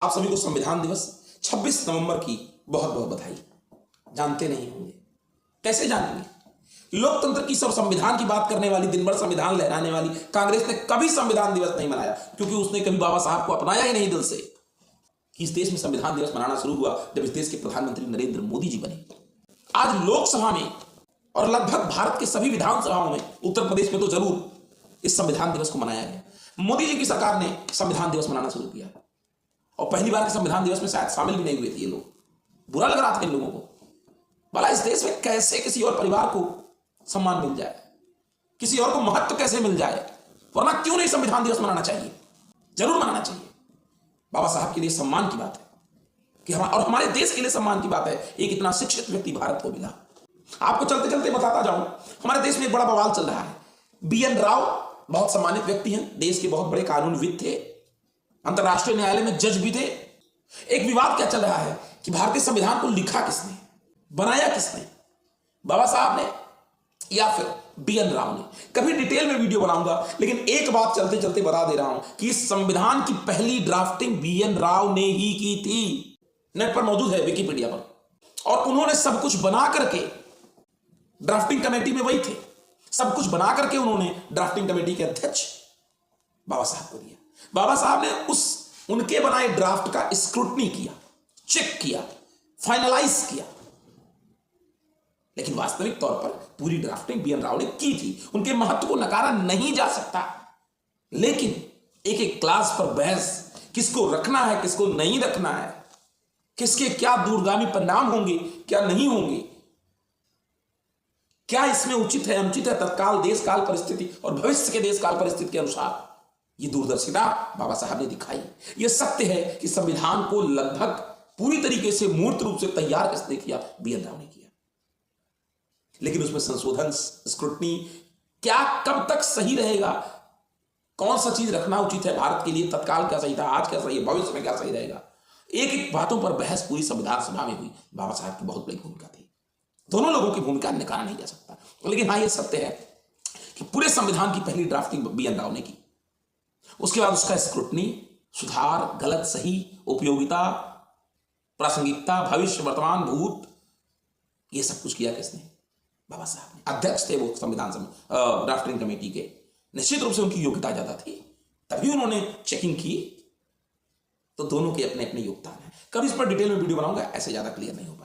आप सभी को संविधान दिवस 26 नवंबर की बहुत बहुत बधाई। जानते नहीं होंगे, कैसे जानेंगे? लोकतंत्र की सब संविधान की बात करने वाली, दिन भर संविधान लहराने वाली कांग्रेस ने कभी संविधान दिवस नहीं मनाया, क्योंकि उसने कभी बाबा साहब को अपनाया ही नहीं दिल से। कि इस देश में संविधान दिवस मनाना शुरू हुआ जब इस देश के प्रधानमंत्री नरेंद्र मोदी जी बने। आज लोकसभा में और लगभग भारत के सभी विधानसभाओं में, उत्तर प्रदेश में तो जरूर, इस संविधान दिवस को मनाया गया। मोदी जी की सरकार ने संविधान दिवस मनाना शुरू किया और पहली बार के संविधान दिवस में शायद शामिल भी नहीं हुए थे ये लोग। बुरा लग रहा था इन लोगों को, भला इस देश में कैसे किसी और परिवार को सम्मान मिल जाए, किसी और को महत्व कैसे मिल जाए, वरना क्यों नहीं संविधान दिवस मनाना चाहिए? जरूर मनाना चाहिए। बाबा साहब के लिए सम्मान की बात है कि और हमारे देश के लिए सम्मान की बात है, एक इतना शिक्षित व्यक्ति भारत को मिला। आपको चलते चलते बताता जाऊं, हमारे देश में एक बड़ा बवाल चल रहा है। BN राव बहुत सम्मानित व्यक्ति हैं, देश के बहुत बड़े कानूनविद थे, अंतरराष्ट्रीय न्यायालय में जज भी थे। एक विवाद क्या चल रहा है कि भारतीय संविधान को लिखा किसने, बनाया किसने, बाबा साहब ने या फिर BN राव ने? कभी डिटेल में वीडियो बनाऊंगा, लेकिन एक बात चलते चलते बता दे रहा हूं कि इस संविधान की पहली ड्राफ्टिंग BN राव ने ही की थी। नेट पर मौजूद है, विकिपीडिया पर। और उन्होंने सब कुछ बना करके, ड्राफ्टिंग कमेटी में वही थे, सब कुछ बना करके उन्होंने ड्राफ्टिंग कमेटी के अध्यक्ष बाबा साहब को दिया। बाबा साहब ने उनके बनाए ड्राफ्ट का स्क्रूटनी किया, चेक किया, फाइनलाइज किया, लेकिन वास्तविक तौर पर पूरी ड्राफ्टिंग BN राव ने की थी। उनके महत्व को नकारा नहीं जा सकता, लेकिन एक एक क्लास पर बहस, किसको रखना है, किसको नहीं रखना है, किसके क्या दूरगामी परिणाम होंगे, क्या नहीं होंगे, क्या इसमें उचित है, अनुचित है, तत्काल देश काल परिस्थिति और भविष्य के देश काल परिस्थिति के अनुसार, ये दूरदर्शिता बाबा साहब ने दिखाई। यह सत्य है कि संविधान को लगभग पूरी तरीके से मूर्त रूप से तैयार किसने किया? BN राव ने किया। लेकिन उसमें संशोधन, स्क्रूटनी, क्या कब तक सही रहेगा, कौन सा चीज रखना उचित है भारत के लिए, तत्काल क्या सही था, आज क्या सही है, भविष्य में क्या सही रहेगा, एक एक बातों पर बहस पूरी संविधान सभा में हुई। बाबा साहब की बहुत बड़ी भूमिका थी, दोनों लोगों की भूमिका नकारा नहीं जा सकता। लेकिन हाँ, यह सत्य है कि पूरे संविधान की पहली ड्राफ्टिंग BN राव ने की। उसके बाद उसका स्क्रूटनी, सुधार, गलत सही, उपयोगिता, प्रासंगिकता, भविष्य, वर्तमान, भूत, ये सब कुछ किया किसने? बाबा साहब ने। अध्यक्ष थे वो संविधान ड्राफ्टिंग कमेटी के, निश्चित रूप से उनकी योग्यता ज्यादा थी, तभी उन्होंने चेकिंग की। तो दोनों के अपने अपने योगदान है। कभी इस पर डिटेल में वीडियो बनाऊंगा, ऐसे ज्यादा क्लियर नहीं होगा।